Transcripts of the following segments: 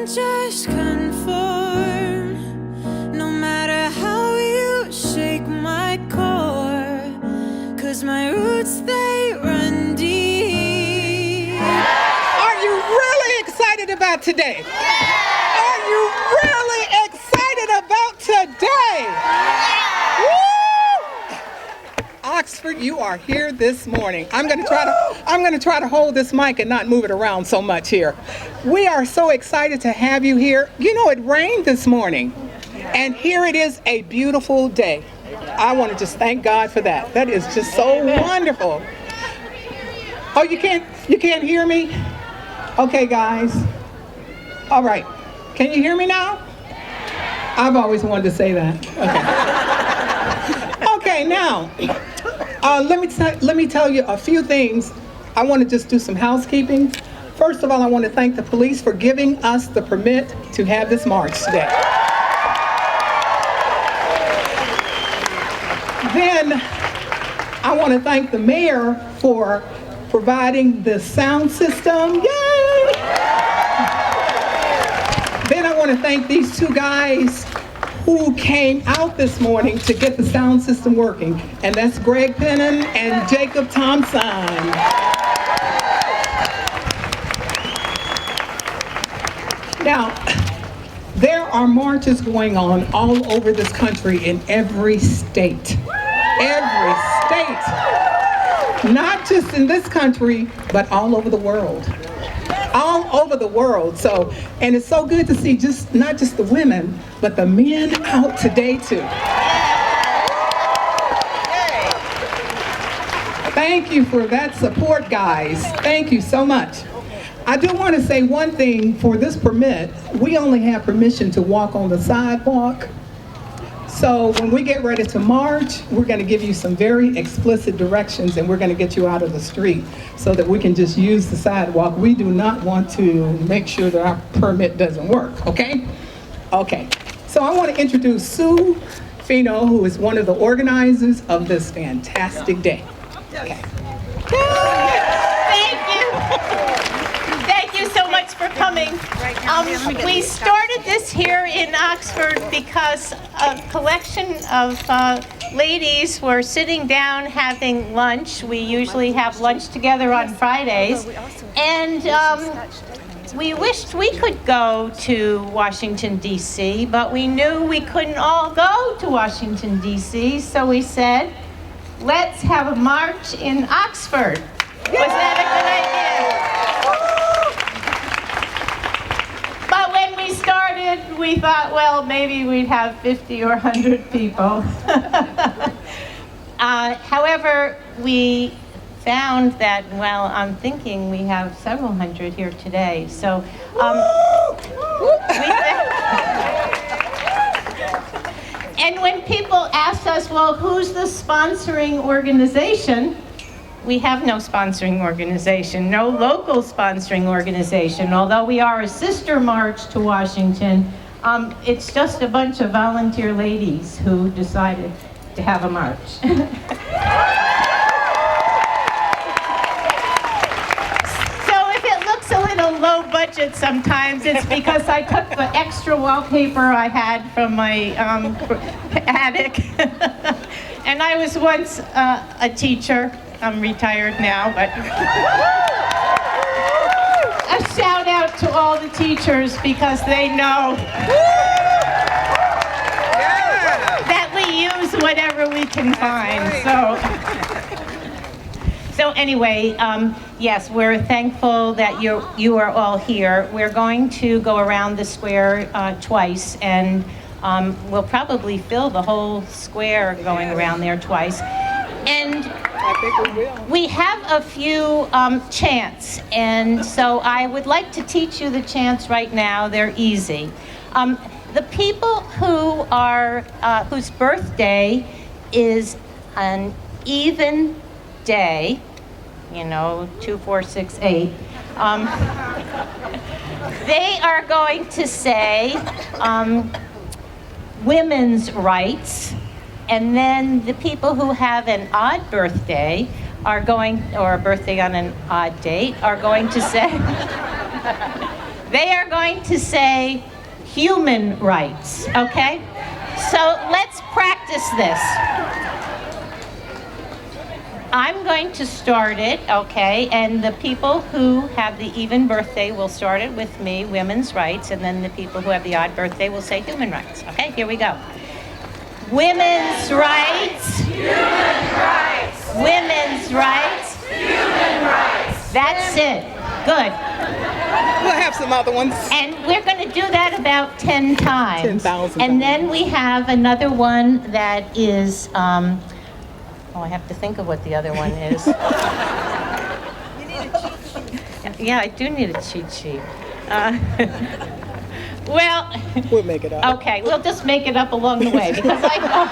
just conform, no matter how you shake my core, 'cause my roots, they run deep. Are you really excited about today? Are you really excited about today? Woo! Oxford, you are here this morning. I'm going to try to hold this mic and not move it around so much here. We are so excited to have you here. You know, it rained this morning, and here it is, a beautiful day. I want to just thank God for that. That is just so wonderful. Oh, you can't hear me? Okay, guys. All right. Can you hear me now? I've always wanted to say that. Okay. Okay, now, let me tell you a few things. I want to just do some housekeeping. First of all, I want to thank the police for giving us the permit to have this march today. Then, I want to thank the mayor for providing the sound system. Yay! Then I want to thank these two guys who came out this morning to get the sound system working. And that's Greg Pennon and Jacob Thompson. Now, there are marches going on all over this country in every state. Every state. Not just in this country, but all over the world. All over the world. So, and it's so good to see not just the women, but the men out today too. Thank you for that support, guys. Thank you so much. I do want to say one thing. For this permit, we only have permission to walk on the sidewalk. So when we get ready to march, we're going to give you some very explicit directions, and we're going to get you out of the street so that we can just use the sidewalk. We do not want to make sure that our permit doesn't work, okay? Okay, so I want to introduce Sue Fino, who is one of the organizers of this fantastic day. Okay. Thank you. Thank you so much for coming. We started this here in Oxford because a collection of ladies were sitting down having lunch. We usually have lunch together on Fridays. And we wished we could go to Washington, D.C., but we knew we couldn't all go to Washington, D.C., so we said, let's have a march in Oxford. Was that a good idea? But when we started, we thought, well, maybe we'd have 50 or 100 people. However, we found that, well, I'm thinking we have several hundred here today. So, and when people asked us, well, who's the sponsoring organization? We have no sponsoring organization, no local sponsoring organization. Although we are a sister march to Washington, it's just a bunch of volunteer ladies who decided to have a march. Low budget sometimes, it's because I took the extra wallpaper I had from my attic. And I was once a teacher. I'm retired now, but a shout out to all the teachers because they know that we use whatever we can find. So anyway, yes, we're thankful that you are all here. We're going to go around the square twice, and we'll probably fill the whole square going around there twice. And I think we will. We have a few chants, and so I would like to teach you the chants right now. They're easy. The people who are whose birthday is an even day, 2, 4, 6, 8, they are going to say women's rights, and then the people who have an odd birthday or a birthday on an odd date are going to say They are going to say human rights, okay? So let's practice this. I'm going to start it, okay? And the people who have the even birthday will start it with me, women's rights, and then the people who have the odd birthday will say human rights. Okay, here we go. Women's rights. Human rights. Women's rights. Human rights. That's it. Good. We'll have some other ones. And we're going to do that about 10 times. 10,000 And then we have another one that is, oh, I have to think of what the other one is. Yeah, I do need a cheat sheet. Well, We'll make it up. okay, we'll just make it up along the way because I know.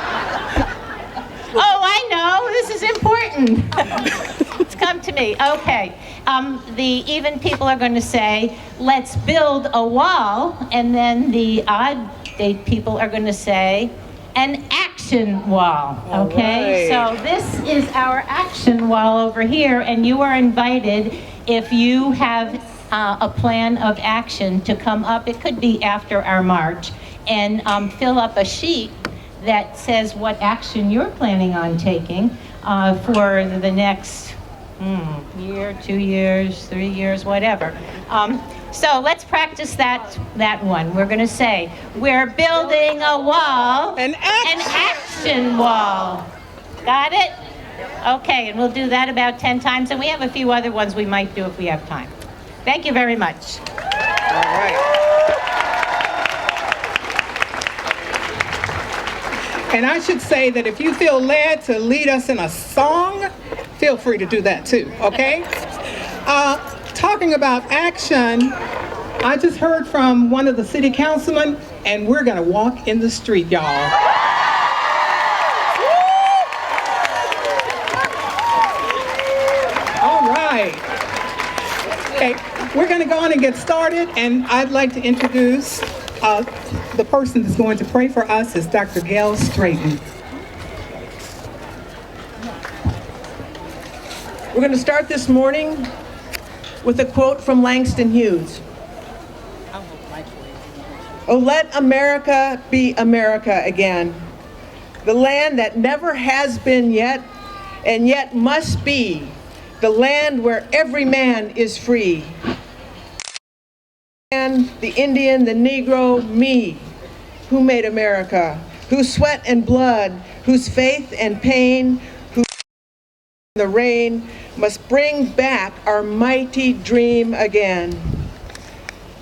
Oh, I know, this is important. It's come to me. Okay. The even people are going to say, let's build a wall, and then the odd date people are going to say, an action wall, okay? All right. So this is our action wall over here, and you are invited if you have a plan of action to come up. It could be after our march, and fill up a sheet that says what action you're planning on taking for the next year, 2 years, 3 years, whatever. So let's practice that one. We're going to say, we're building a wall, An action wall. Got it? Okay, and we'll do that about 10 times, and we have a few other ones we might do if we have time. Thank you very much. All right. And I should say that if you feel led to lead us in a song, feel free to do that too, okay? Talking about action, I just heard from one of the city councilmen, and we're gonna walk in the street, y'all. All right. Okay, we're gonna go on and get started, and I'd like to introduce the person that's going to pray for us is Dr. Gail Straighten. We're going to start this morning with a quote from Langston Hughes. Oh, let America be America again, the land that never has been yet and yet must be, the land where every man is free. And the Indian, the Negro, me, who made America, whose sweat and blood, whose faith and pain, who the rain must bring back our mighty dream again.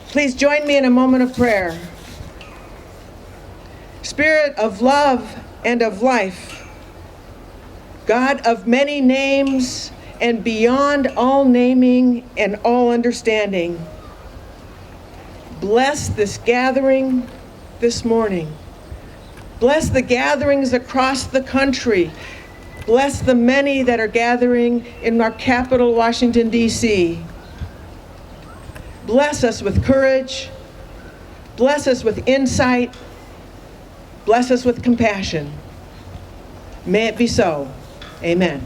Please join me in a moment of prayer. Spirit of love and of life, God of many names and beyond all naming and all understanding, bless this gathering this morning. Bless the gatherings across the country. Bless the many that are gathering in our capital, Washington, D.C. Bless us with courage. Bless us with insight. Bless us with compassion. May it be so. Amen.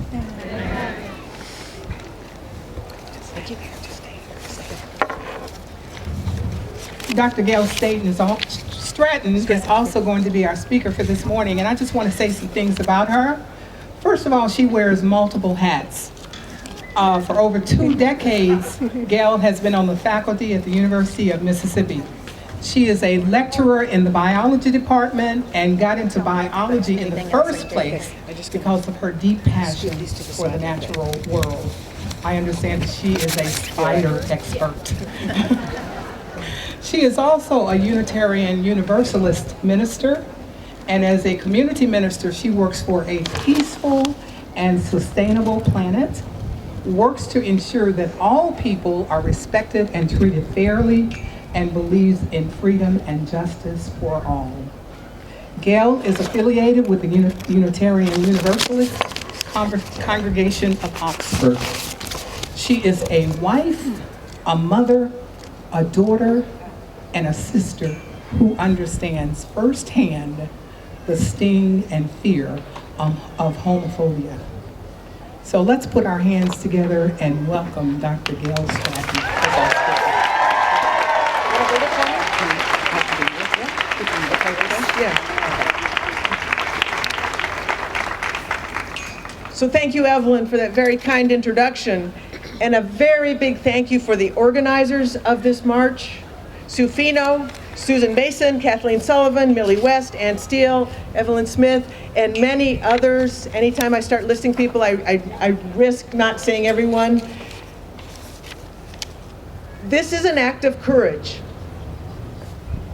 Dr. Gail Stratton is also going to be our speaker for this morning, and I just want to say some things about her. First of all, she wears multiple hats. For over 2 decades, Gail has been on the faculty at the University of Mississippi. She is a lecturer in the biology department and got into biology in the first place because of her deep passion for the natural world. I understand that she is a spider expert. She is also a Unitarian Universalist minister, and as a community minister, she works for a peaceful and sustainable planet, works to ensure that all people are respected and treated fairly, and believes in freedom and justice for all. Gail is affiliated with the Unitarian Universalist Congregation of Oxford. She is a wife, a mother, a daughter, and a sister who understands firsthand the sting and fear of homophobia. So let's put our hands together and welcome Dr. Gail Stratton. So thank you, Evelyn, for that very kind introduction. And a very big thank you for the organizers of this march, Sue Fino, Susan Mason, Kathleen Sullivan, Millie West, Ann Steele, Evelyn Smith, and many others. Anytime I start listing people, I risk not saying everyone. This is an act of courage.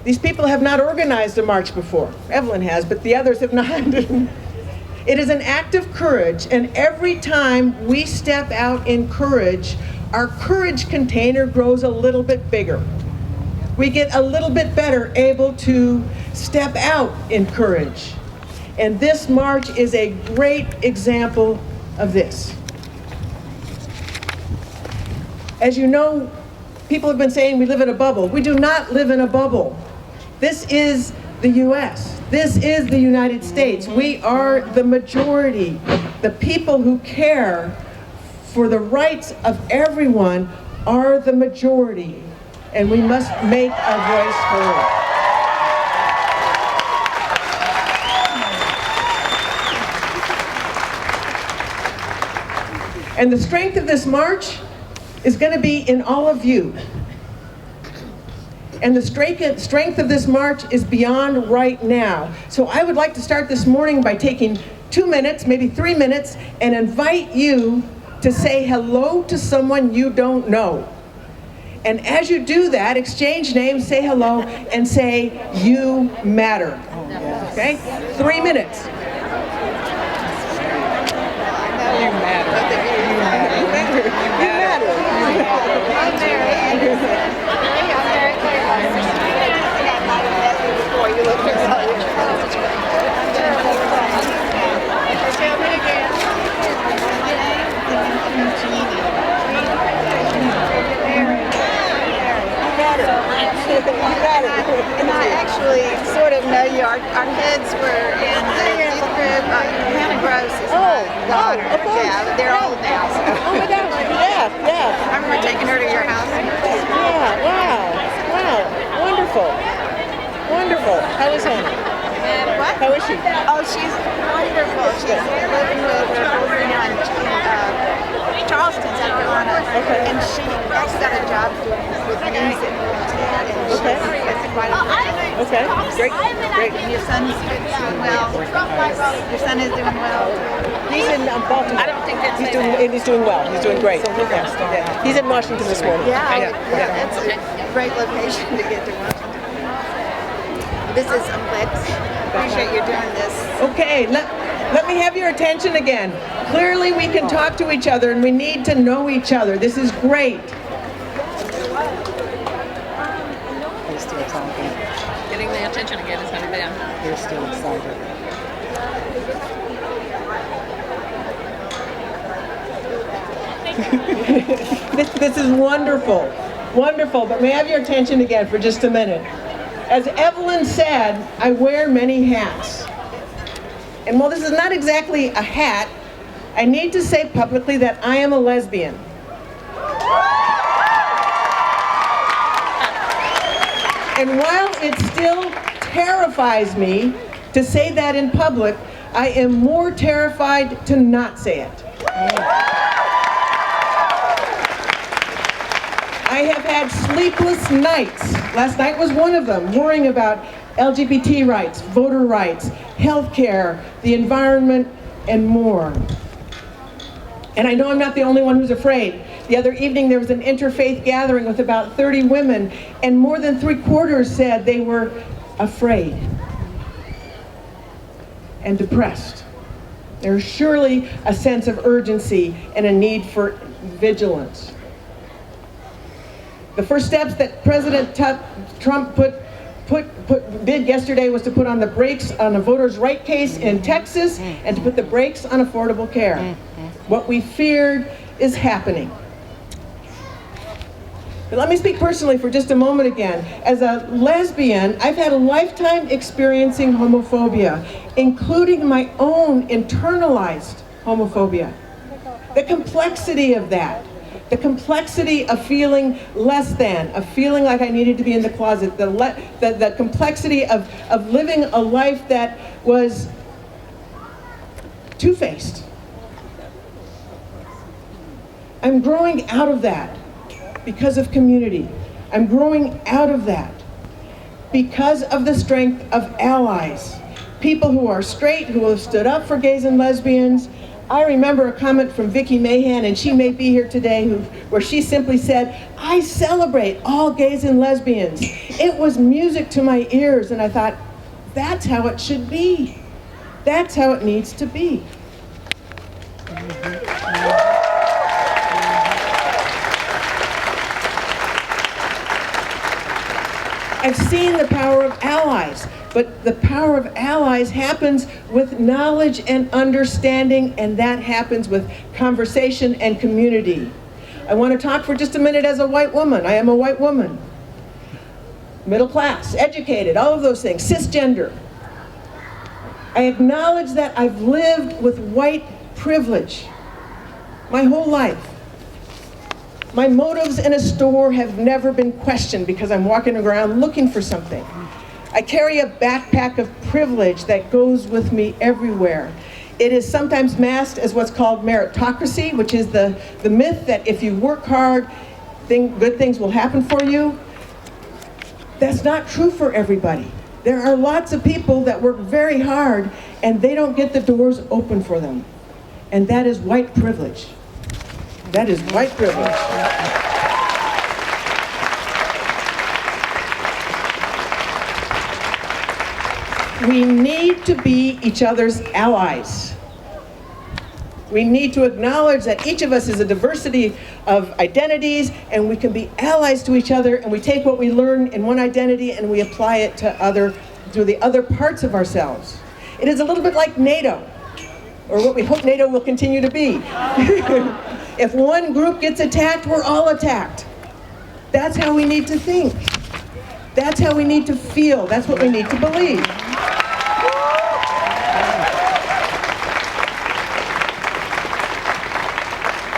These people have not organized a march before. Evelyn has, but the others have not. It is an act of courage, and every time we step out in courage, our courage container grows a little bit bigger. We get a little bit better able to step out in courage. And this march is a great example of this. As you know, people have been saying we live in a bubble. We do not live in a bubble. This is the US. This is the United States. We are the majority. The people who care for the rights of everyone are the majority. And we must make our voice heard. And the strength of this march is going to be in all of you. And the strength of this march is beyond right now. So I would like to start this morning by taking 2 minutes, maybe 3 minutes, and invite you to say hello to someone you don't know. And as you do that, exchange names, say hello, and say, "You matter." Okay? 3 minutes. You matter. You matter. You matter. And I actually sort of know you. Our kids were in the youth group. Hannah Gross is my daughter. Yeah, but they're old now. So. Oh my gosh, yeah. I remember taking her to your house. Yeah, wow, wonderful. How is Hannah? What? How is she? Oh, she's wonderful. She's living with her boyfriend in Charleston, South Carolina. Okay. And she's got a job doing with music. Okay. Okay. Great. And your son's doing well. Your son is doing well. He's in Baltimore. I don't think he's doing well. He's doing great. Yeah. He's in Washington this morning. Yeah. It's a great location to get to Washington. I'm glad. Appreciate you doing this. Okay. Let me have your attention again. Clearly, we can talk to each other, and we need to know each other. This is great. Getting the attention again is not bad. They're still excited. This is wonderful. But may I have your attention again for just a minute? As Evelyn said, I wear many hats. And while this is not exactly a hat, I need to say publicly that I am a lesbian. And while it still terrifies me to say that in public, I am more terrified to not say it. I have had sleepless nights. Last night was one of them, worrying about LGBT rights, voter rights, healthcare, the environment, and more. And I know I'm not the only one who's afraid. The other evening there was an interfaith gathering with about 30 women, and more than 3/4 said they were afraid and depressed. There's surely a sense of urgency and a need for vigilance. The first steps that President Trump did yesterday was to put on the brakes on a voters' right case in Texas and to put the brakes on affordable care. What we feared is happening. But let me speak personally for just a moment again. As a lesbian, I've had a lifetime experiencing homophobia, including my own internalized homophobia. The complexity of that, The complexity of feeling less than, of feeling like I needed to be in the closet, the complexity of living a life that was two-faced. I'm growing out of that because of community. I'm growing out of that because of the strength of allies. People who are straight, who have stood up for gays and lesbians. I remember a comment from Vicki Mahan, and she may be here today, where she simply said, "I celebrate all gays and lesbians." It was music to my ears, and I thought, that's how it should be. That's how it needs to be. I've seen the power of allies, but the power of allies happens with knowledge and understanding, and that happens with conversation and community. I want to talk for just a minute as a white woman. I am a white woman. Middle class, educated, all of those things, cisgender. I acknowledge that I've lived with white privilege my whole life. My motives in a store have never been questioned because I'm walking around looking for something. I carry a backpack of privilege that goes with me everywhere. It is sometimes masked as what's called meritocracy, which is the myth that if you work hard, good things will happen for you. That's not true for everybody. There are lots of people that work very hard and they don't get the doors open for them. And that is white privilege. That is white privilege. We need to be each other's allies. We need to acknowledge that each of us is a diversity of identities, and we can be allies to each other, and we take what we learn in one identity and we apply it to the other parts of ourselves. It is a little bit like NATO, or what we hope NATO will continue to be. If one group gets attacked, we're all attacked. That's how we need to think. That's how we need to feel. That's what we need to believe.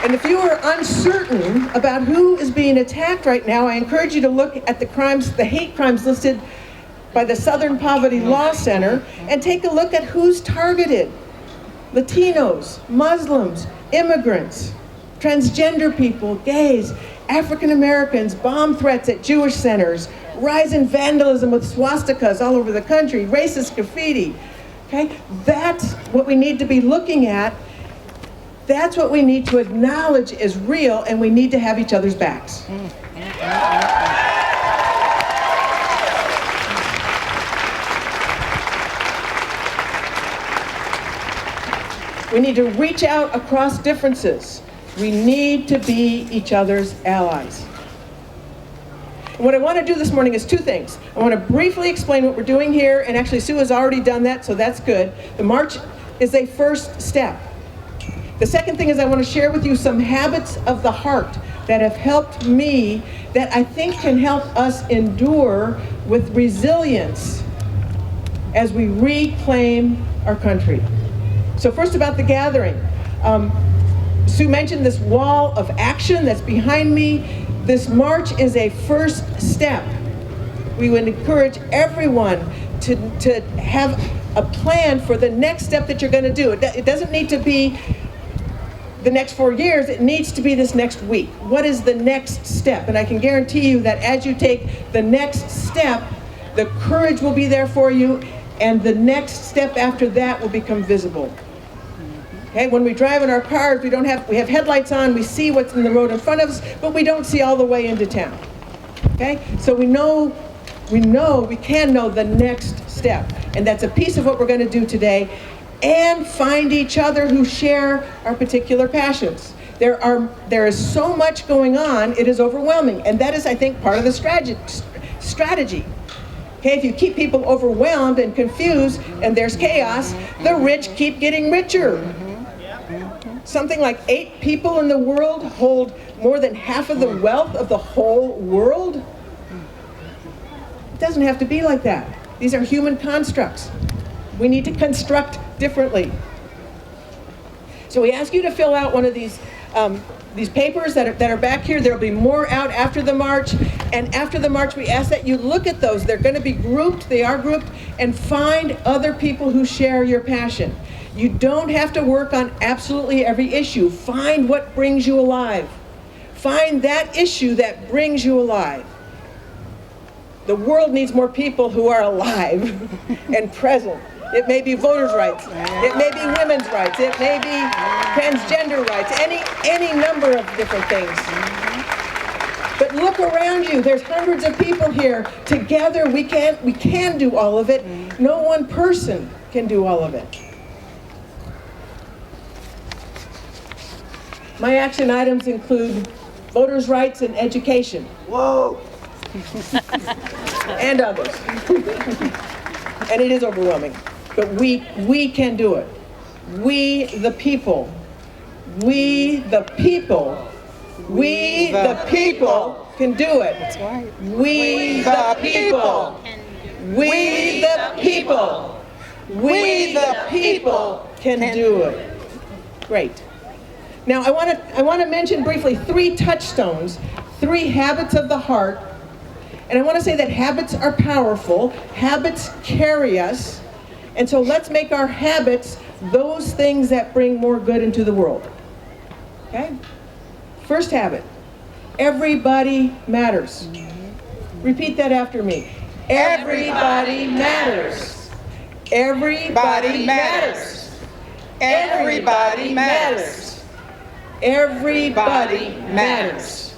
And if you are uncertain about who is being attacked right now, I encourage you to look at the hate crimes listed by the Southern Poverty Law Center and take a look at who's targeted. Latinos, Muslims, immigrants, transgender people, gays, African Americans, bomb threats at Jewish centers, rise in vandalism with swastikas all over the country, racist graffiti. Okay? That's what we need to be looking at. That's what we need to acknowledge is real, and we need to have each other's backs. We need to reach out across differences. We need to be each other's allies. And what I want to do this morning is two things. I want to briefly explain what we're doing here, and actually Sue has already done that, so that's good. The march is a first step. The second thing is I want to share with you some habits of the heart that have helped me, that I think can help us endure with resilience as we reclaim our country. So first, about the gathering. Sue mentioned this wall of action that's behind me. This march is a first step. We would encourage everyone to have a plan for the next step that you're going to do. It doesn't need to be the next 4 years, it needs to be this next week. What is the next step? And I can guarantee you that as you take the next step, the courage will be there for you, and the next step after that will become visible. Okay, when we drive in our cars, we have headlights on, we see what's in the road in front of us, but we don't see all the way into town. Okay, so we can know the next step, and that's a piece of what we're going to do today. And find each other who share our particular passions. There is so much going on, it is overwhelming, and that is, I think, part of the strategy. Okay, if you keep people overwhelmed and confused and there's chaos, the rich keep getting richer. Something like 8 people in the world hold more than half of the wealth of the whole world. It doesn't have to be like that. These are human constructs. We need to construct differently. So we ask you to fill out one of these these papers that are back here. There'll be more out after the march. And after the march, we ask that you look at those. They're going to be grouped. They are grouped. And find other people who share your passion. You don't have to work on absolutely every issue. Find what brings you alive. Find that issue that brings you alive. The world needs more people who are alive and present. It may be voters' rights. It may be women's rights. It may be transgender rights. Any number of different things. But look around you. There's hundreds of people here. Together, we can do all of it. No one person can do all of it. My action items include voters' rights and education. Whoa! And others. And it is overwhelming. But we can do it. We the people. We the people. We the people can do it. That's right. We the people. We the people. We the people can do it. Great. Now I want to mention briefly 3 touchstones, 3 habits of the heart. And I want to say that habits are powerful. Habits carry us. And so let's make our habits those things that bring more good into the world. Okay? First habit, everybody matters. Repeat that after me. Everybody matters. Everybody matters. Everybody matters. Everybody matters.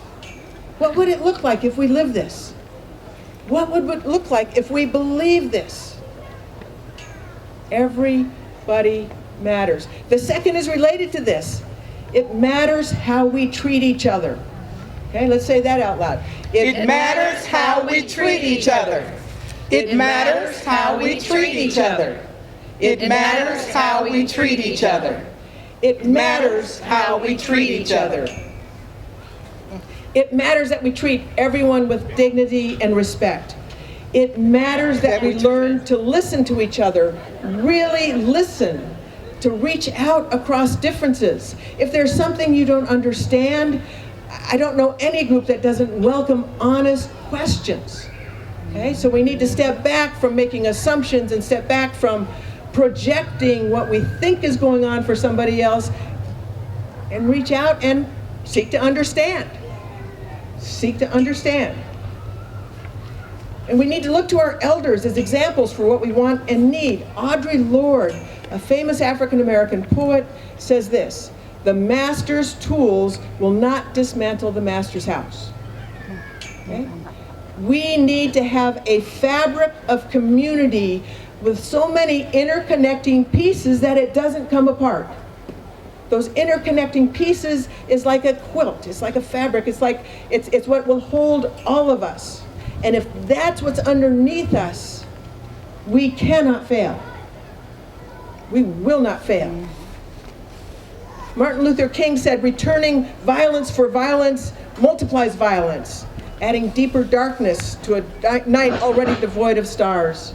What would it look like if we lived this? What would it look like if we believe this? Everybody matters. The second is related to this. It matters how we treat each other. Okay, let's say that out loud. It matters how we treat each other. It matters how we treat each other. It matters how we treat each other. It matters how we treat each other. It matters that we treat everyone with dignity and respect. It matters that we learn to listen to each other, really listen, to reach out across differences. If there's something you don't understand, I don't know any group that doesn't welcome honest questions. Okay, so we need to step back from making assumptions and step back from projecting what we think is going on for somebody else and reach out and seek to understand. Seek to understand. And we need to look to our elders as examples for what we want and need. Audre Lorde, a famous African-American poet, says this: the master's tools will not dismantle the master's house. Okay? We need to have a fabric of community with so many interconnecting pieces that it doesn't come apart. Those interconnecting pieces is like a quilt, it's like a fabric, it's what will hold all of us. And if that's what's underneath us, we cannot fail. We will not fail. Martin Luther King said, returning violence for violence multiplies violence, adding deeper darkness to a night already devoid of stars.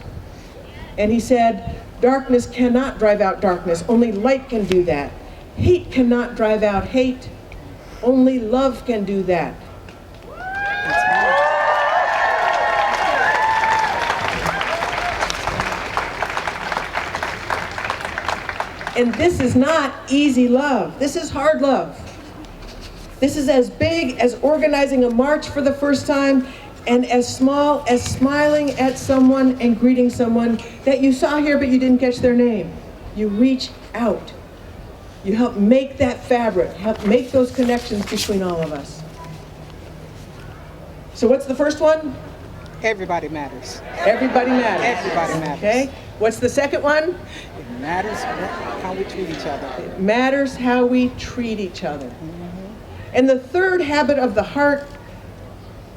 And he said, darkness cannot drive out darkness, only light can do that. Hate cannot drive out hate, only love can do that. And this is not easy love. This is hard love. This is as big as organizing a march for the first time, and as small as smiling at someone and greeting someone that you saw here but you didn't catch their name. You reach out. You help make that fabric, help make those connections between all of us. So what's the first one? Everybody matters. Everybody matters. Everybody matters. Okay. What's the second one? It matters how we treat each other. It matters how we treat each other. And the third habit of the heart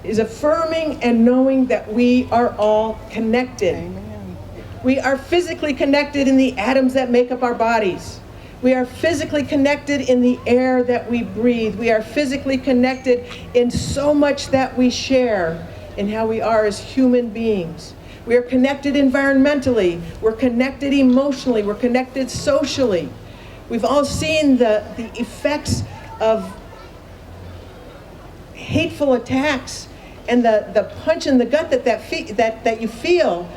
is affirming and knowing that we are all connected. Amen. We are physically connected in the atoms that make up our bodies. We are physically connected in the air that we breathe. We are physically connected in so much that we share in how we are as human beings. We are connected environmentally. We're connected emotionally. We're connected socially. We've all seen the effects of hateful attacks and the punch in the gut that you feel,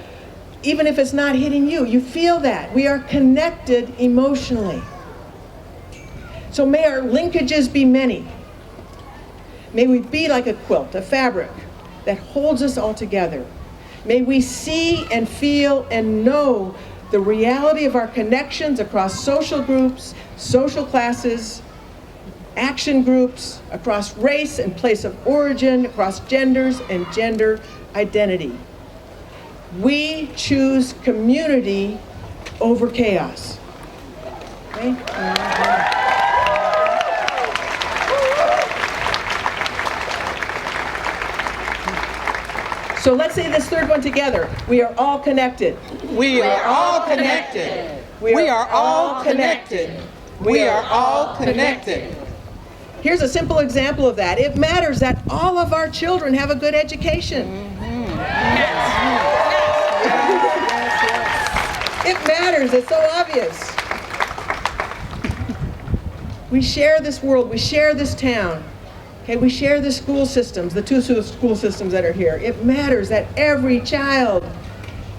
even if it's not hitting you, you feel that. We are connected emotionally. So may our linkages be many. May we be like a quilt, a fabric that holds us all together. May we see and feel and know the reality of our connections across social groups, social classes, action groups, across race and place of origin, across genders and gender identity. We choose community over chaos. Okay? So let's say this third one together. We are all connected. We are all connected. We are all connected. We are all connected. Here's a simple example of that. It matters that all of our children have a good education. It matters, it's so obvious. We share this world, we share this town. Okay, we share the school systems, the two school systems that are here. It matters that every child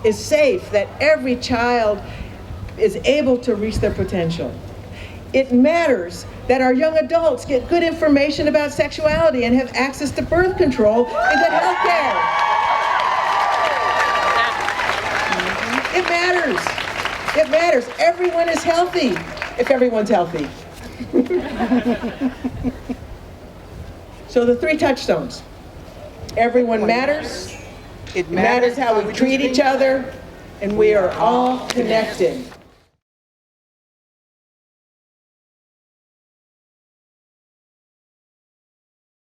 is safe, that every child is able to reach their potential. It matters that our young adults get good information about sexuality and have access to birth control and good health care. It matters. It matters. Everyone is healthy if everyone's healthy. So the three touchstones. Everyone matters. It matters how we treat each other. And we are all connected.